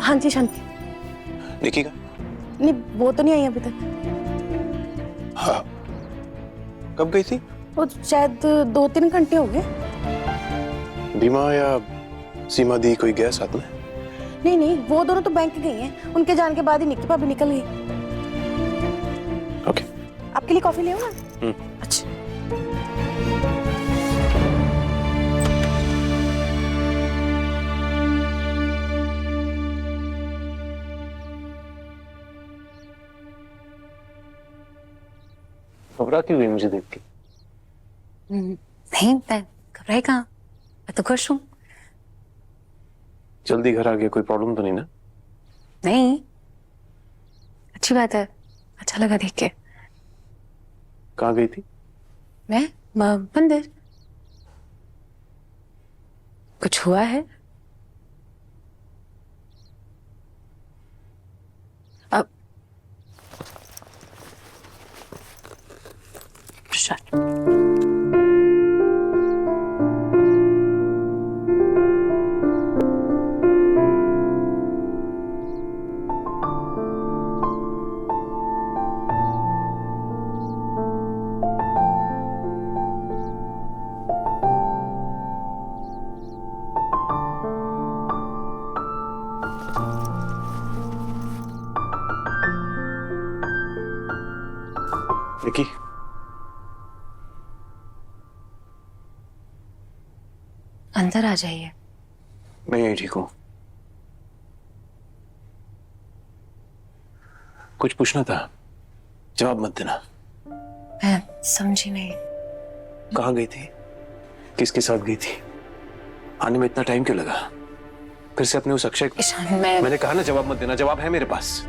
हाँ जी शांति। निकी का? नहीं वो तो नहीं आई अभी तक। हाँ। कब गई थी? वो शायद 2-3 घंटे हो गए। बीमा या सीमा दी कोई गया साथ में? नहीं नहीं वो दोनों तो बैंक गई हैं। उनके जाने के बाद ही निक्की भाभी निकल गई। ओके। आपके लिए कॉफी ले आओ ना? अच्छा। घबरा क्यों गई मुझे देख के? नहीं मैं घबराई कहाँ, मैं तो खुश हूँ। जल्दी घर आ गया, कोई प्रॉब्लम तो नहीं ना? नहीं अच्छी बात है, अच्छा लगा देख के। कहाँ गई थी? मैं मंदिर। कुछ हुआ है? अब प्रशांत निकी, अंदर आ जाइए। मैं यही ठीक हूँ। कुछ पूछना था, जवाब मत देना। मैं समझी नहीं। कहाँ गई थी? किसके साथ गई थी? आने में इतना टाइम क्यों लगा? फिर से अपने उस अक्षय को... ईशान मैंने कहा ना जवाब मत देना। जवाब है मेरे पास,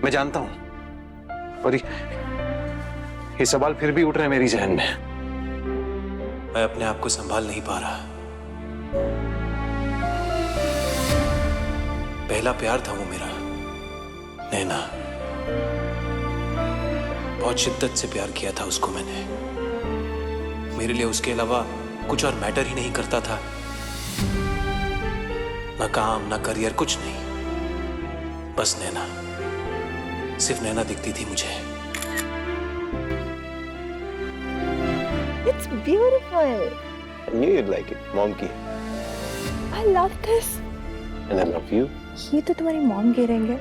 मैं जानता हूं, पर ये सवाल फिर भी उठ रहे हैं मेरी जहन में। मैं अपने आप को संभाल नहीं पा रहा। पहला प्यार था वो मेरा, नैना। बहुत शिद्दत से प्यार किया था उसको मैंने। मेरे लिए उसके अलावा कुछ और मैटर ही नहीं करता था। ना काम ना करियर, कुछ नहीं, बस नैना। सिर्फ नैना दिखती थी मुझे। It's beautiful. I knew you'd like it, mom की। I love this. And I love you. ये तो तुम्हारी मॉम गिरेंगे,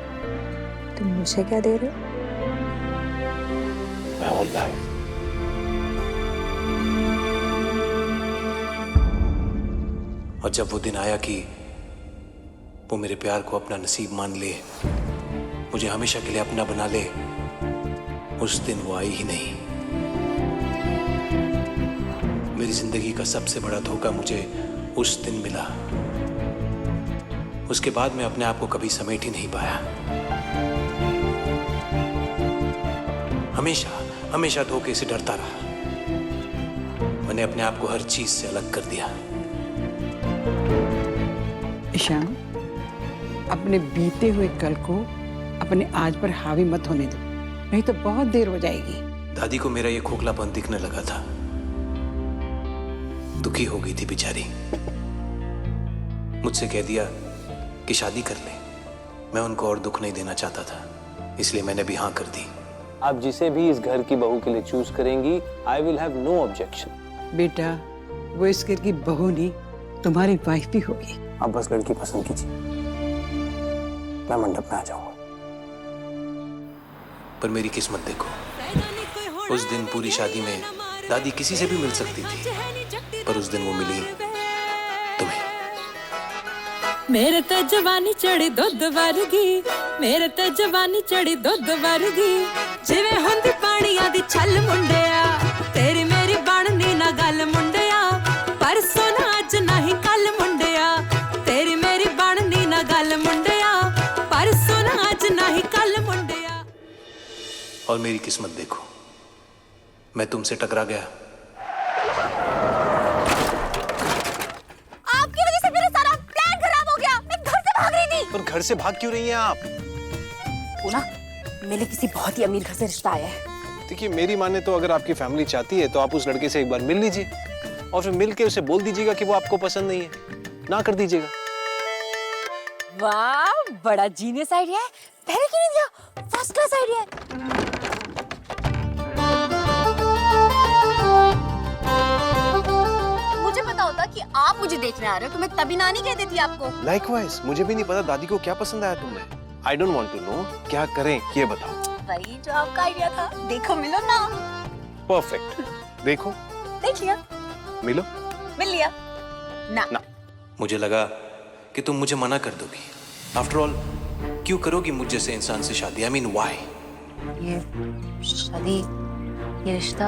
तुम मुझे क्या दे रहे हो? My whole life. और जब वो दिन आया कि वो मेरे प्यार को अपना नसीब मान ले, मुझे हमेशा के लिए अपना बना ले, उस दिन वो आई ही नहीं। मेरी जिंदगी का सबसे बड़ा धोखा मुझे उस दिन मिला। उसके बाद मैं अपने आप को कभी समेट ही नहीं पाया। हमेशा हमेशा धोखे से डरता रहा। मैंने अपने आप को हर चीज से अलग कर दिया। ईशान, अपने बीते हुए कल को अपने आज पर हावी मत होने दो, नहीं तो बहुत देर हो जाएगी। दादी को मेरा ये खोखलापन दिखने लगा था। दुखी हो गई थी बेचारी। मुझसे कह दिया कि शादी कर ले। मैं उनको और दुख नहीं देना चाहता था, इसलिए मैंने भी हाँ कर दी। आप जिसे भी इस घर की बहू के लिए चूज करेंगी, I will have no objection. बेटा, वो इस घर की बहू नहीं, तुम्हारी वाइफ भी होगी। आप बस लड़की पसंद कीजिए, मैं मंडप में आ जाऊंगा। पर मेरी किस्मत देखो, उस दिन पूरी शादी में दादी किसी से भी मिल सकती थी, पर उस दिन वो मिली तुम्हें। मेरे ते जवानी चढ़ी दुध वर्गी, मेरे ते जवानी चढ़ी दुध वर्गी, जिवें हुंदी पानियां दी छल मुंडिया, तेरी मेरी बननी ना गल मुंडिया, परसों ना अज नहीं कल मुंडिया, तेरी मेरी बननी ना गल मुंडिया, परसों ना अज नहीं कल मुंडिया। और मेरी किस्मत देखो, मैं तुमसे टकरा गया। आपकी वजह से मेरा सारा प्लान खराब हो गया। मैं घर से भाग रही थी। पर घर से भाग क्यों रही हैं आप? वो ना मेरे किसी बहुत ही अमीर घर से रिश्ता आया है। देखिए, मेरी माने तो अगर आपकी फैमिली चाहती है तो आप उस लड़के से एक बार मिल लीजिए और फिर मिल के उसे बोल दीजिएगा कि वो आपको पसंद नहीं है, ना कर दीजिएगा। वाह, बड़ा जीनियस आइडिया है। पहले क्यों नहीं दिया? फर्स्ट क्लास आइडिया है। मुझे पता होता कि आप मुझे देखने आ रहे हो तो मैं तभी ना नहीं कह देती आपको। लाइकवाइज, मुझे भी नहीं पता दादी को क्या पसंद आया तुम्हें। I don't want to know, क्या करें ये बताओ। वही जो आपका आइडिया था, देखो मिलो ना। परफेक्ट, देखो देख लिया, मिलो। मिल लिया ना। ना। मुझे लगा कि तुम मुझे मना कर दोगी। आफ्टर ऑल क्यों करोगी मुझ जैसे इंसान से शादी? I mean why? ये शादी, ये रिश्ता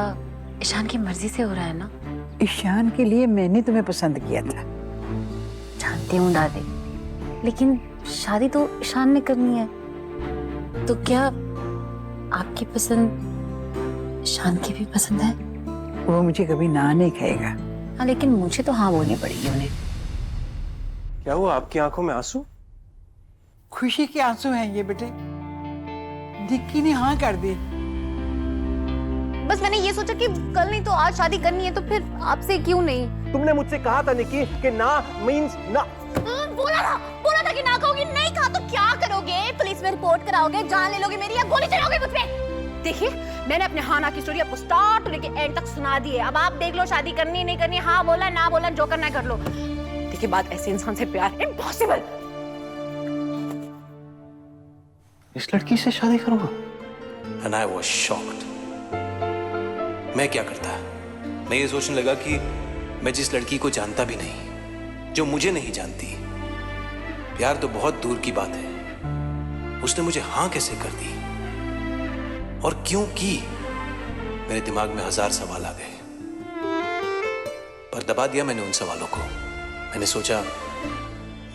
ईशान की मर्जी से हो रहा है ना? ईशान के लिए मैंने तुम्हें पसंद किया था। जानती हूँ दादी, लेकिन शादी तो ईशान ने करनी है। तो क्या आपकी पसंद ईशान की भी पसंद है? वो मुझे कभी ना नहीं कहेगा। हाँ, लेकिन मुझे तो हाँ बोलनी पड़ेगी उन्हें। क्या हुआ, आपकी आंखों में आंसू? खुशी के आंसू हैं ये बेटे। दिक्की ने हाँ कर दी। बस मैंने ये सोचा कि कल नहीं तो आज शादी करनी है, तो फिर आपसे क्यों नहीं? तुमने मुझसे कहा था निकी कि ना मींस ना। बोला था कि ना कहोगे, नहीं कहा तो क्या करोगे? पुलिस में रिपोर्ट कराओगे, जान ले लोगे मेरी, या गोली चलाओगे मुझ पे? देखिए, मैंने अपने हाँ ना की स्टोरी आपको स्टार्ट से लेके एंड तक सुना दी है। अब आप देख लो, शादी करनी नहीं करनी, हाँ बोला ना बोला, जो करना है कर लो। देखिए, बात ऐसे इंसान से प्यार इम्पॉसिबल। इस लड़की से शादी करूंगा? And I was shocked. मैं क्या करता? मैं ये सोचने लगा कि मैं जिस लड़की को जानता भी नहीं, जो मुझे नहीं जानती, प्यार तो बहुत दूर की बात है, उसने मुझे हाँ कैसे कर दी और क्यों की? मेरे दिमाग में 1000 सवाल आ गए, पर दबा दिया मैंने उन सवालों को। मैंने सोचा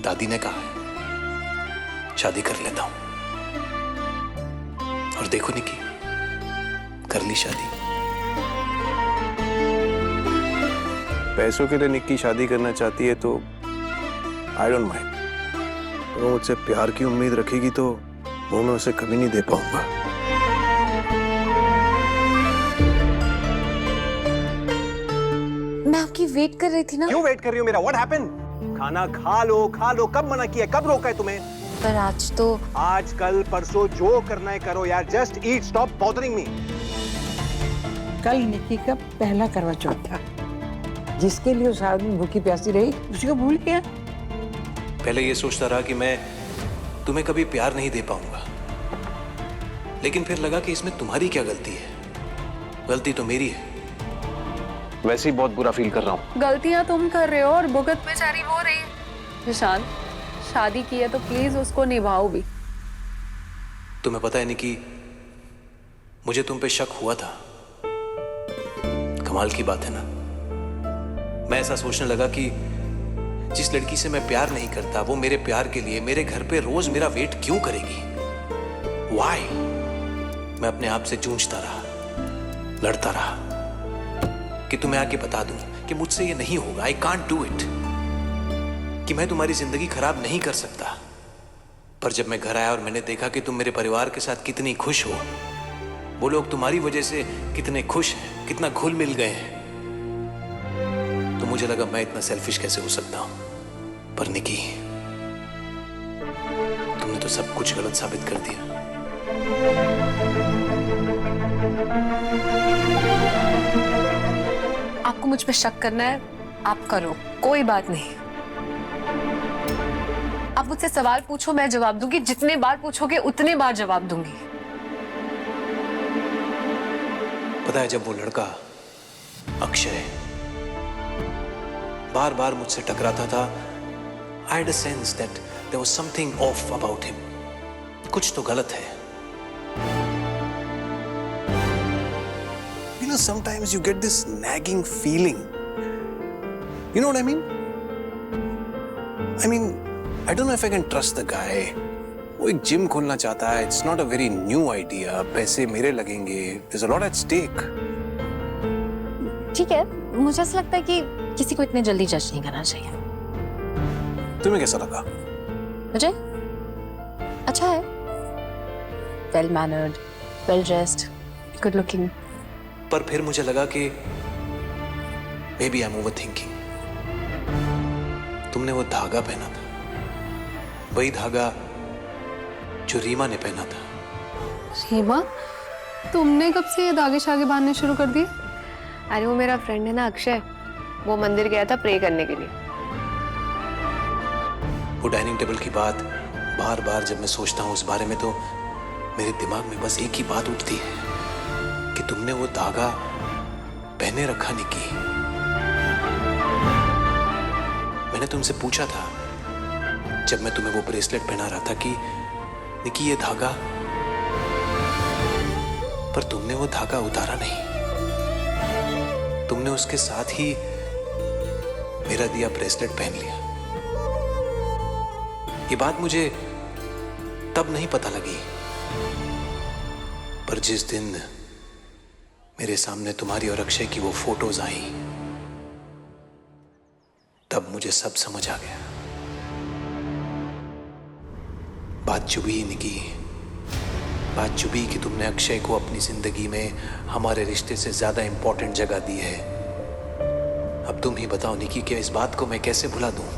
दादी ने कहा है, शादी कर लेता हूं। और देखो निकी, कर ली शादी। पैसों के लिए निक्की शादी करना चाहती है तो आई डोंट माइंड। वो मुझसे प्यार की उम्मीद रखेगी तो वो मैं उसे कभी नहीं दे पाऊंगा। मैं आपकी वेट कर रही थी ना। क्यों वेट कर रही हो मेरा? What happened? खाना खा लो खा लो। कब मना किया, कब रोका है तुम्हें? पर आज तो आज कल परसों जो करना है करो यार। Just eat, stop bothering me. कल निक्की का पहला करवा चौथ था। जिसके लिए उस आदमी भूखी प्यासी रही, उसी को भूल गया। पहले ये सोचता रहा कि मैं तुम्हें कभी प्यार नहीं दे पाऊंगा, लेकिन फिर लगा कि इसमें तुम्हारी क्या गलती है? गलती तो मेरी है। वैसे ही बहुत बुरा फील कर रहा हूँ। गलतियां तुम कर रहे हो और भुगत बेचारी वो रही है। ईशान, शादी की है तो प्लीज उसको निभाओ भी। तुम्हें पता है निकी, मुझे तुम पे शक हुआ था। कमाल की बात है ना। मैं ऐसा सोचने लगा कि जिस लड़की से मैं प्यार नहीं करता, वो मेरे प्यार के लिए मेरे घर पे रोज मेरा वेट क्यों करेगी? Why? मैं अपने आप से जूझता रहा, लड़ता रहा कि तुम्हें आके बता दूं कि मुझसे ये नहीं होगा। I can't do it, कि मैं तुम्हारी जिंदगी खराब नहीं कर सकता। पर जब मैं घर आया और मैंने देखा कि तुम मेरे परिवार के साथ कितनी खुश हो, वो लोग तुम्हारी वजह से कितने खुश हैं, कितना घुल मिल गए हैं, तो मुझे लगा मैं इतना सेल्फिश कैसे हो सकता हूं। पर निकी, तुमने तो सब कुछ गलत साबित कर दिया। आपको मुझ पे शक करना है, आप करो, कोई बात नहीं। आप मुझसे सवाल पूछो, मैं जवाब दूंगी। जितने बार पूछोगे उतने बार जवाब दूंगी। पता है, जब वो लड़का अक्षय बार बार मुझसे टकराता था, I had a sense that there was something off about him. कुछ तो गलत है। You know, sometimes you get this nagging feeling. You know what I mean? I mean, I don't know if I can trust the guy. वो एक gym खोलना चाहता है। It's not a very new idea. पैसे मेरे लगेंगे। There's a lot at stake. ठीक है, मुझे ऐसा लगता है कि किसी को इतने जल्दी जज नहीं करना चाहिए। तुम्हें कैसा लगा? मुझे अच्छा है, well mannered, well dressed, good looking. पर फिर मुझे लगा कि maybe I am overthinking. तुमने वो धागा पहना था, वही धागा जो रीमा ने पहना था। रीमा, तुमने कब से ये धागे शागे बांधने शुरू कर दिए? अरे वो मेरा फ्रेंड है ना अक्षय, वो मंदिर गया था प्रे करने के लिए। वो डाइनिंग टेबल की बात बार बार जब मैं सोचता हूँ उस बारे में, तो मेरे दिमाग में बस एक ही बात उठती है कि तुमने वो धागा पहने रखा निकी। मैंने तुमसे पूछा था जब मैं तुम्हें वो ब्रेसलेट पहना रहा था कि निकी ये धागा, पर तुमने वो धागा उतारा नहीं। तुमने उसके साथ ही मेरा दिया ब्रेसलेट पहन लिया। ये बात मुझे तब नहीं पता लगी, पर जिस दिन मेरे सामने तुम्हारी और अक्षय की वो फोटोज आई, तब मुझे सब समझ आ गया। बात चुभी निकी, बात चुभी कि तुमने अक्षय को अपनी जिंदगी में हमारे रिश्ते से ज्यादा इंपॉर्टेंट जगह दी है। अब तुम ही बताओ निकी, कि इस बात को मैं कैसे भुला दूं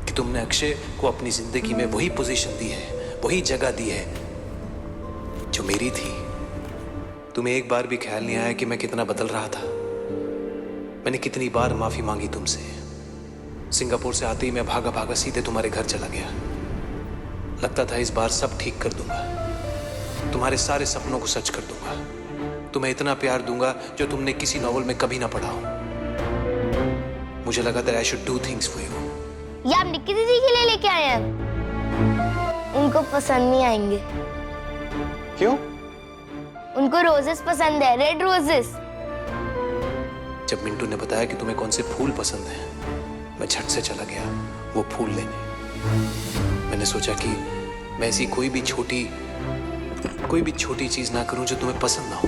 कि तुमने अक्षय को अपनी जिंदगी में वही पोजीशन दी है, वही जगह दी है जो मेरी थी। तुम्हें एक बार भी ख्याल नहीं आया कि मैं कितना बदल रहा था? मैंने कितनी बार माफी मांगी तुमसे। सिंगापुर से आते ही मैं भागा भागा सीधे तुम्हारे घर चला गया। लगता था इस बार सब ठीक कर दूंगा, तुम्हारे सारे सपनों को सच कर दूंगा, तुम्हें इतना प्यार दूंगा जो तुमने किसी नॉवल में कभी ना पढ़ा हो। मुझे लगा था I should do things for you. ये आप निक्की दीदी के लिए लेके आए हैं? उनको पसंद नहीं आएंगे। क्यों? उनको रोजेस पसंद है, रेड रोजेस। जब मिंटू ने बताया कि तुम्हें कौन से फूल पसंद हैं, मैं झट से चला गया वो फूल लेने। मैंने सोचा कि मैं ऐसी कोई भी छोटी चीज ना करूं जो तुम्हें पसंद ना हो।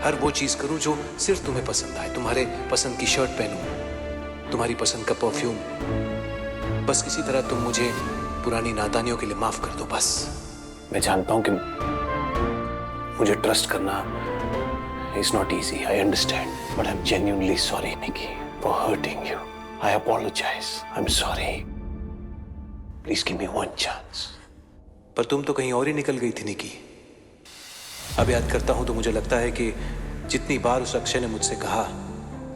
हर वो चीज करूं जो सिर्फ तुम्हें पसंद आए। तुम्हारे पसंद की शर्ट पहनूं, तुम्हारी पसंद का परफ्यूम। बस किसी तरह तुम मुझे पुरानी नादानियों के लिए माफ कर दो बस। मैं जानता हूं कि मुझे ट्रस्ट करना is not easy, I understand, but I am genuinely sorry Nikki for hurting you. I apologize, I am sorry, please give me one chance. पर तुम तो कहीं और ही निकल गई थी निकी। अब याद करता हूं तो मुझे लगता है कि जितनी बार उस अक्षय ने मुझसे कहा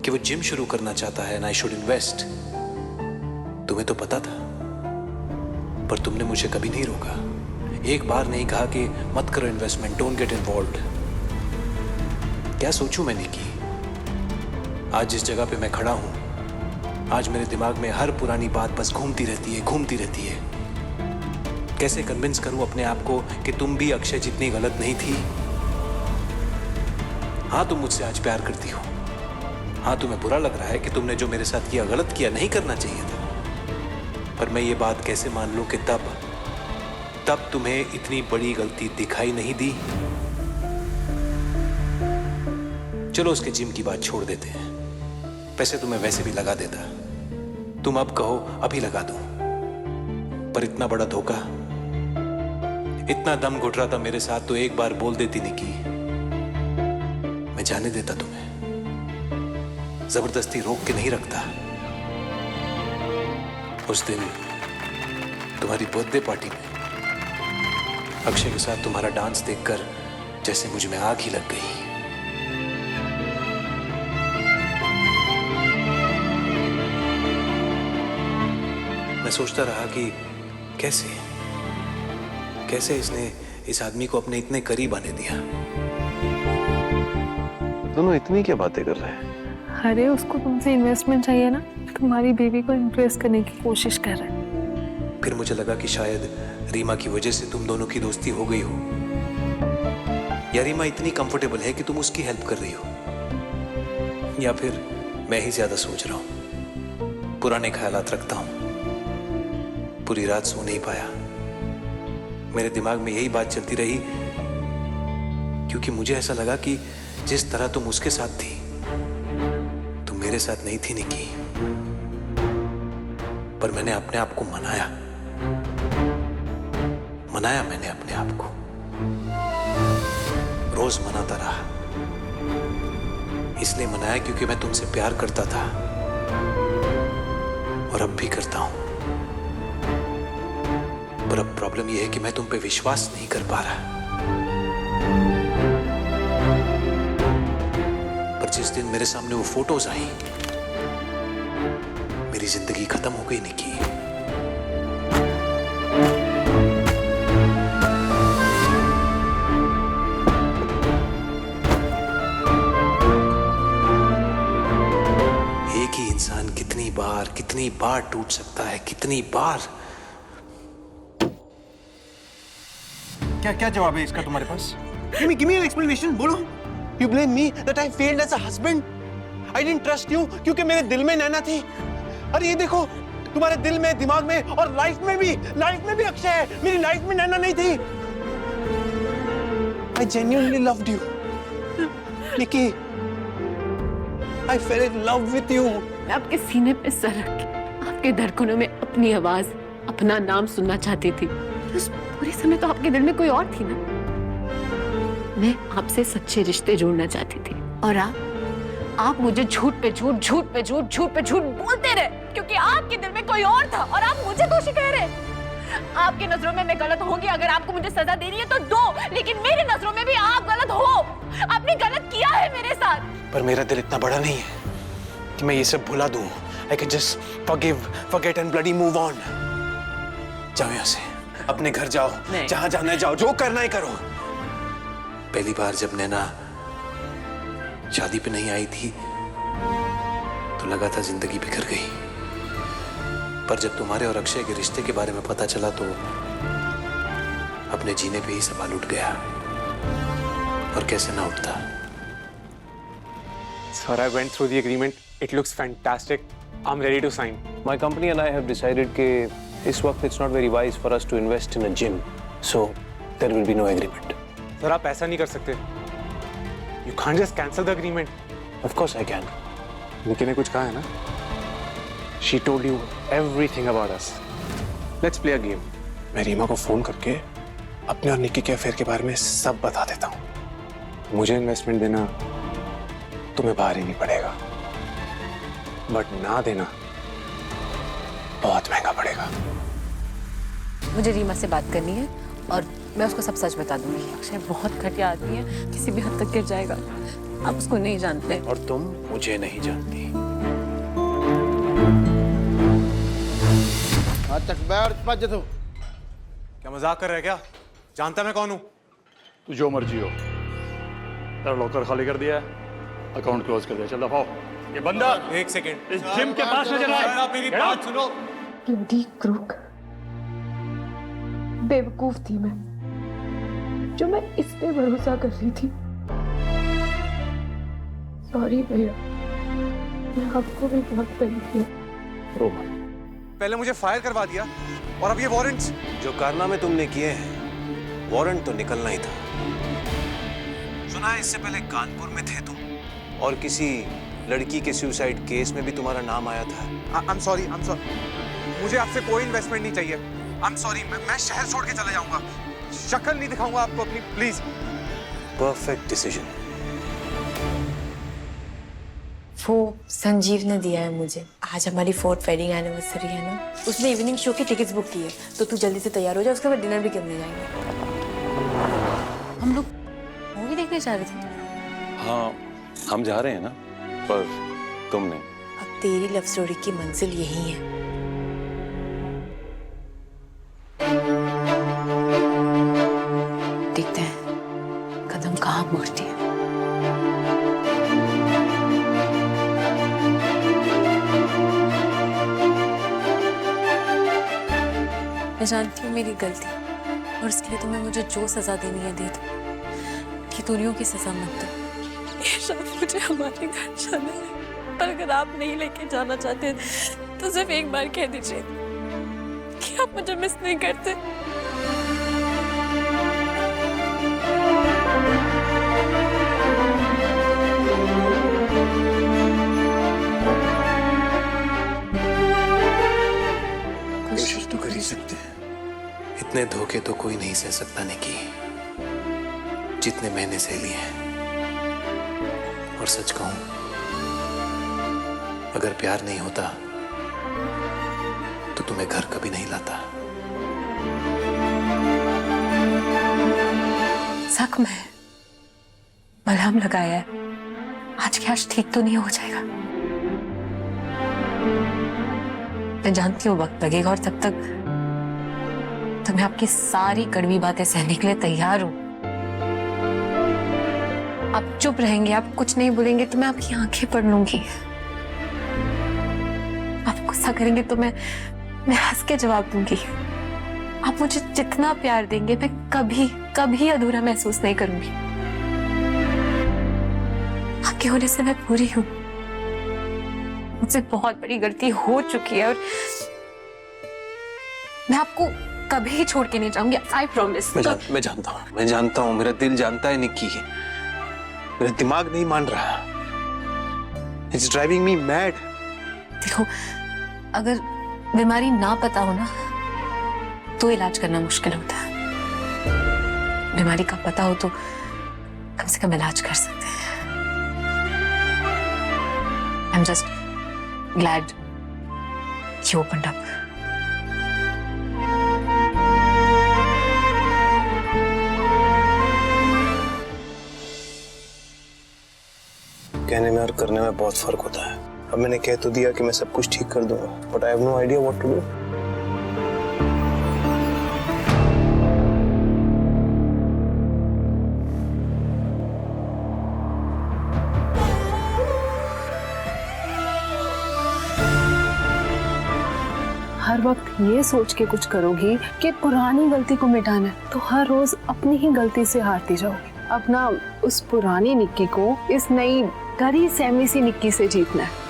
कि वो जिम शुरू करना चाहता है एंड आई शुड इन्वेस्ट, तुम्हें तो पता था, पर तुमने मुझे कभी नहीं रोका। एक बार नहीं कहा कि मत करो इन्वेस्टमेंट, डोंट गेट इन्वॉल्व्ड। क्या सोचूं मैं निकी? आज जिस जगह पे मैं खड़ा हूं, आज मेरे दिमाग में हर पुरानी बात बस घूमती रहती है। कैसे कन्विंस करूं अपने आप को कि तुम भी अक्षय जितनी गलत नहीं थी। हाँ, तुम मुझसे आज प्यार करती हो। हाँ, तुम्हें बुरा लग रहा है कि तुमने जो मेरे साथ किया गलत किया, नहीं करना चाहिए था। पर मैं ये बात कैसे मान लूं कि तब तुम्हें इतनी बड़ी गलती दिखाई नहीं दी। चलो उसके जिम की बात छोड़ देते हैं। पैसे तुम्हें वैसे भी लगा देता, तुम अब कहो अभी लगा दूं। पर इतना बड़ा धोखा, इतना दम घुट रहा था मेरे साथ, तो एक बार बोल देती निकी, मैं जाने देता तुम्हें। जबरदस्ती रोक के नहीं रखता। उस दिन तुम्हारी बर्थडे पार्टी में अक्षय के साथ तुम्हारा डांस देखकर जैसे मुझ में आग ही लग गई। मैं सोचता रहा कि कैसे इसने इस आदमी को अपने इतने करीब आने दिया। दोनों इतनी क्या बातें कर रहे हैं? अरे उसको तुमसे इन्वेस्टमेंट चाहिए ना, तुम्हारी बेबी को इम्प्रेस करने की कोशिश कर रहा है। फिर मुझे लगा कि शायद रीमा की वजह से तुम दोनों की दोस्ती हो गई हो, या रीमा इतनी कंफर्टेबल है कि तुम उसकी हेल्प कर रही हो, या फिर मैं ही ज्यादा सोच रहा हूं, पुराने ख्यालात रखता हूं। पूरी रात सो नहीं पाया, मेरे दिमाग में यही बात चलती रही, क्योंकि मुझे ऐसा लगा कि जिस तरह तुम उसके साथ थी, तुम मेरे साथ नहीं थी निकी। पर मैंने अपने आप को मनाया मैंने अपने आप को। रोज मनाता रहा। इसलिए मनाया क्योंकि मैं तुमसे प्यार करता था, और अब भी करता हूं। पर अब प्रॉब्लम यह है कि मैं तुम पे विश्वास नहीं कर पा रहा। पर जिस दिन मेरे सामने वो फोटोज आई, मेरी जिंदगी खत्म हो गई निकी। एक ही इंसान कितनी बार टूट सकता है, कितनी बार। क्या जवाब है इसका तुम्हारे पास? Give me an explanation, बोलो। You blame me that I failed as a husband. I didn't trust you क्योंकि मेरे दिल में नैना थी। अरे ये देखो, तुम्हारे दिल में, दिमाग में और लाइफ में भी अक्षय है। मेरी लाइफ में नैना नहीं थी। I genuinely loved you, Nikki. I fell in love with you. मैं आपके सीने पे सर रख के आपके धड़कनों में अपनी आवाज, अपना नाम सुनना चाहती थी। उस पूरे समय तो आपके दिल में कोई और थी ना। मैं आपसे सच्चे रिश्ते जोड़ना चाहती थी और आप मुझे झूठ पे झूठ बोलते रहे क्योंकि आपके दिल में कोई और था और आप मुझे दोषी कह रहे। आपकी नजरों में मैं गलत होंगी, अगर आपको मुझे सजा देनी है तो दो, लेकिन मेरी नजरों में भी आप गलत हो। आपने गलत किया है मेरे साथ। पर मेरा दिल इतना बड़ा नहीं है कि मैं ये सब भुला दूं। I can just forget and bloody move on. जाओ यहाँ से, अपने घर जाओ, जहाँ जाना है जाओ, जो करना है करो। पहली बार जब नैना शादी पे नहीं आई थी तो लगा था जिंदगी बिखर गई, पर जब तुम्हारे और अक्षय के रिश्ते के बारे में पता चला तो अपने जीने पे ही सवाल उठ गया, और कैसे ना उठता। Sir, I went through the agreement. It looks fantastic. I'm ready to sign. My company and I have decided कि इस वक्त it's not very wise for us to invest in a gym, so there will be no agreement. Sir, आप ऐसा नहीं कर सकते. You can't just cancel the agreement. Of course I can. निकी ने कुछ कहा है ना? She told you everything about us. Let's play a game. मैं रीमा को फोन करके अपने और निक्की के अफेयर के बारे में सब बता देता हूँ। मुझे इन्वेस्टमेंट देना तुम्हें भारी नहीं पड़ेगा, बट ना देना बहुत महंगा पड़ेगा। मुझे रीमा से बात करनी है और मैं उसको सब सच बता दूंगी। अक्षय बहुत घटिया आदमी है, किसी भी हद तक गिर जाएगा। आप उसको नहीं जानते और तुम मुझे नहीं जानती। क्या मजाक कर रहे हैं क्या? जानता मैं कौन हूँ? तू जो मर्जी हो, तेरा लॉकर खाली कर दिया है, अकाउंट क्लोज कर दिया, चल दफाओ। ये बंदा एक सेकेंड, इस जिम के पास नजर आए। आप मेरी बात सुनो। ब्लडी क्रूक, बेवकूफ थी मैं, जो मैं इस पे भरोसा कर रही थी। सॉरी भैया, मैं आपको भी बहुत तकलीफ है। पहले मुझे फायर करवा दिया और अब ये वारंट्स। जो कारनामे तुमने किए हैं, वारंट तो निकलना ही था। सुना है इससे पहले कानपुर में थे तुम और किसी लड़की के सुसाइड केस में भी तुम्हारा नाम आया था। I'm sorry. मुझे आपसे कोई इन्वेस्टमेंट नहीं चाहिए। I'm sorry, मैं शहर छोड़ के चला जाऊंगा। शक्ल नहीं दिखाऊंगा आपको अपनी, प्लीज। Perfect decision. वो संजीव ने दिया है मुझे। आज हमारी 4th वेडिंग एनिवर्सरी है ना, उसने इवनिंग शो की टिकट्स बुक की है, तो तू जल्दी से तैयार हो जा, उसके बाद डिनर भी करने जाएंगे। हम लोग मूवी देखने जा रहे थे। हाँ, हम जा रहे हैं ना, पर तुम नहीं। अब तेरी लव स्टोरी की मंजिल यही है। देखते हैं कदम कहाँ मुड़ती है। मैं जानती हूँ मेरी गलती, और इसके लिए तुम्हें मुझे जो सजा देनी है दे दो, कि दूरियों की सजा मत दो। मुझे हमारे घर जाना है, पर अगर आप नहीं लेके जाना चाहते तो सिर्फ एक बार कह दीजिए कि आप मुझे मिस नहीं करते। कोशिश तो कर ही सकते हैं। इतने धोखे तो कोई नहीं सह सकता निकी, जितने मैंने सह लिए हैं। और सच कहूं, अगर प्यार नहीं होता तो तुम्हें घर कभी नहीं लाता। जख्म है, मलहम लगाया है, आज के आज ठीक तो नहीं हो जाएगा। मैं जानती हूँ वक्त लगेगा और तब तक तो मैं आपकी सारी कड़वी बातें सहने के लिए तैयार हूँ। आप चुप रहेंगे, आप कुछ नहीं बोलेंगे तो मैं आपकी आंखें पढ़ लूंगी। आप गुस्सा करेंगे तो मैं हंस के जवाब दूंगी। आप मुझे जितना प्यार देंगे मैं कभी कभी अधूरा महसूस नहीं करूंगी। आपके होने से मैं पूरी हूं। मुझसे बहुत बड़ी गलती हो चुकी है और मैं आपको कभी छोड़ के नहीं जाऊंगी। I promise. मैं जानता हूँ, मेरा दिल जानता है निक्की, मेरा दिमाग नहीं मान रहा। It's driving me mad. देखो, अगर बीमारी ना पता हो ना तो इलाज करना मुश्किल होता है। बीमारी का पता हो तो कम से कम इलाज कर सकते हैं। I'm just glad you opened up. कहने में और करने में बहुत फर्क होता है। अब मैंने कह तो दिया कि मैं सब कुछ ठीक कर दूंगा, but I have no idea what to do. हर वक्त ये सोच के कुछ करोगी कि पुरानी गलती को मिटाना है तो हर रोज अपनी ही गलती से हारती जाओगी। अपना उस पुरानी निक्की को इस नई डरी सहमी सी निक्की से जीतना है।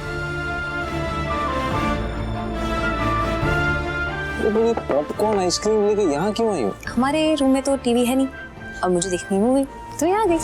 पॉपकॉर्न आइसक्रीम लेके यहाँ क्यों आई हो? हमारे रूम में तो टीवी है नहीं और मुझे देखनी मूवी तो यहाँ आ गई।